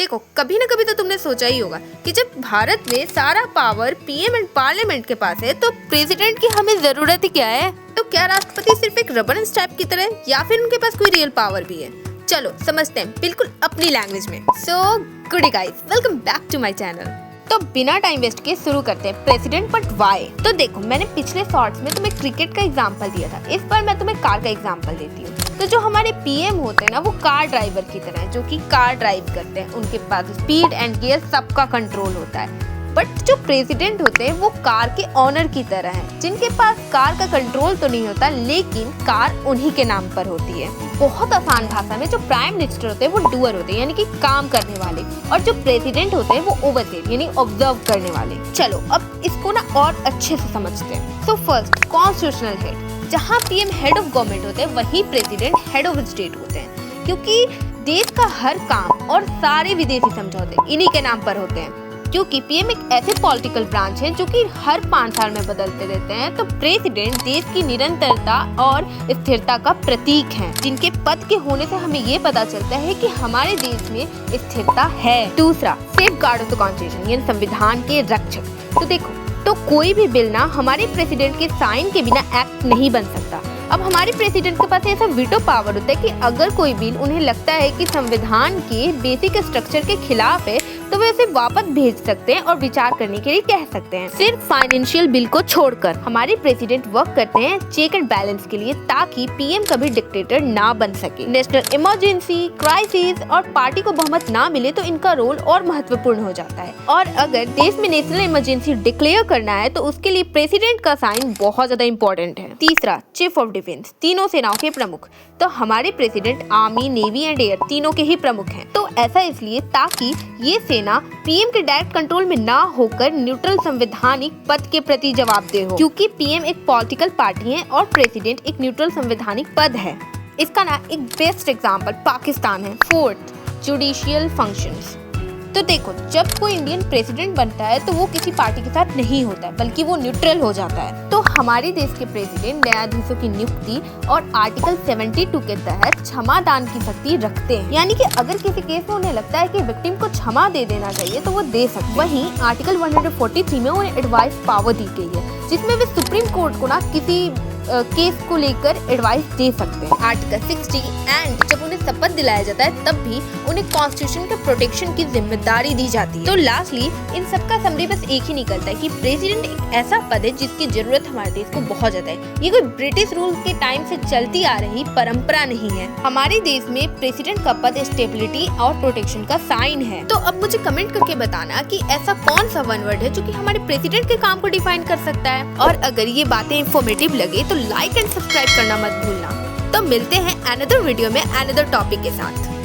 देखो, कभी ना कभी तो तुमने सोचा ही होगा कि जब भारत में सारा पावर पीएम एंड पार्लियामेंट के पास है तो प्रेसिडेंट की हमें जरूरत ही क्या है। तो क्या राष्ट्रपति सिर्फ एक रबर स्टैम्प की तरह है या फिर उनके पास कोई रियल पावर भी है? चलो समझते हैं बिल्कुल अपनी लैंग्वेज में। So good guys, welcome back to my channel. तो बिना टाइम वेस्ट के शुरू करते हैं प्रेसिडेंट बट वाई। तो देखो, मैंने पिछले शॉर्ट्स में तुम्हें क्रिकेट का एग्जांपल दिया था, इस बार मैं तुम्हें कार का एग्जांपल देती हूँ। तो जो हमारे पीएम होते हैं ना, वो कार ड्राइवर की तरह है जो कि कार ड्राइव करते हैं, उनके पास स्पीड एंड गियर सबका कंट्रोल होता है। बट जो प्रेसिडेंट होते हैं वो कार के ऑनर की तरह हैं, जिनके पास कार का कंट्रोल तो नहीं होता लेकिन कार उन्हीं के नाम पर होती है। बहुत आसान भाषा में जो प्राइम मिनिस्टर होते हैं वो डूअर होते हैं, यानी कि काम करने वाले, और जो प्रेसिडेंट होते हैं वो ओवरसीयर यानी ऑब्जर्व करने वाले। चलो अब इसको ना और अच्छे से समझते हैं। So first, constitutional head. जहाँ पीएम हेड ऑफ गवर्नमेंट होते हैं वही प्रेसिडेंट हेड ऑफ स्टेट होते हैं, क्योंकि देश का हर काम और सारे विदेशी समझौते इन्हीं के नाम पर होते हैं। क्योंकि पीएम एक ऐसे पॉलिटिकल ब्रांच है जो कि हर 5 साल में बदलते रहते हैं, तो प्रेसिडेंट देश की निरंतरता और स्थिरता का प्रतीक है, जिनके पद के होने से हमें ये पता चलता है कि हमारे देश में स्थिरता है। दूसरा, सेफगार्ड ऑफ द कॉन्स्टिट्यूशन यानी संविधान के रक्षक। तो देखो, तो कोई भी बिल ना हमारे प्रेसिडेंट के साइन के बिना एक्ट नहीं बन सकता। अब हमारे प्रेसिडेंट के पास ऐसा वीटो पावर होता है कि अगर कोई बिल उन्हें लगता है कि संविधान के बेसिक स्ट्रक्चर के खिलाफ है तो वे उसे वापस भेज सकते हैं और विचार करने के लिए कह सकते हैं। सिर्फ फाइनेंशियल बिल को छोड़कर हमारे प्रेसिडेंट वर्क करते हैं चेक एंड बैलेंस के लिए, ताकि पीएम कभी डिक्टेटर ना बन सके। नेशनल इमरजेंसी, क्राइसिस और पार्टी को बहुमत ना मिले तो इनका रोल और महत्वपूर्ण हो जाता है। और अगर देश में नेशनल इमरजेंसी डिक्लेयर करना है तो उसके लिए प्रेसिडेंट का साइन बहुत ज्यादा इंपॉर्टेंट है। तीसरा, चीफ ऑफ डिफेंस, तीनों सेनाओं के प्रमुख। तो हमारे president army, navy and air तीनों के ही प्रमुख हैं। तो ऐसा इसलिए ताकि ये सेना पीएम के डायरेक्ट कंट्रोल में ना होकर न्यूट्रल संवैधानिक पद के प्रति जवाबदेह हो, क्योंकि पीएम एक पॉलिटिकल पार्टी है और प्रेसिडेंट एक न्यूट्रल संवैधानिक पद है। इसका ना एक बेस्ट एग्जांपल पाकिस्तान है। Fourth, judicial functions. तो देखो, जब कोई इंडियन प्रेसिडेंट बनता है तो वो किसी पार्टी के साथ नहीं होता है, बल्कि वो न्यूट्रल हो जाता है। तो हमारे देश के प्रेसिडेंट न्यायाधीशों की नियुक्ति और आर्टिकल 72 के तहत क्षमादान की शक्ति रखते हैं, यानी कि अगर किसी केस में उन्हें लगता है कि विक्टिम को क्षमा दे देना चाहिए तो वो दे सकते हैं। वहीं आर्टिकल 143 में उन्हें एडवाइस पावर दी गई है, जिसमें वे सुप्रीम कोर्ट को ना किसी केस को लेकर एडवाइस दे सकते हैं। आर्टिकल 60 एंड जब उन्हें शपथ दिलाया जाता है तब भी उन्हें कॉन्स्टिट्यूशन के प्रोटेक्शन की जिम्मेदारी दी जाती है। तो लास्टली इन सबका समरी बस एक ही निकलता है कि प्रेसिडेंट एक ऐसा पद है जिसकी जरूरत हमारे देश को बहुत ज्यादा है। ये कोई ब्रिटिश रूल के टाइम से चलती आ रही परंपरा नहीं है। हमारे देश में प्रेसिडेंट का पद स्टेबिलिटी और प्रोटेक्शन का साइन है। तो अब मुझे कमेंट करके बताना कि ऐसा कौन सा वन वर्ड है जो कि हमारे प्रेसिडेंट के काम को डिफाइन कर सकता है। और अगर ये बातें इंफॉर्मेटिव लगे तो लाइक एंड सब्सक्राइब करना मत भूलना। तो मिलते हैं अनदर वीडियो में अनदर टॉपिक के साथ।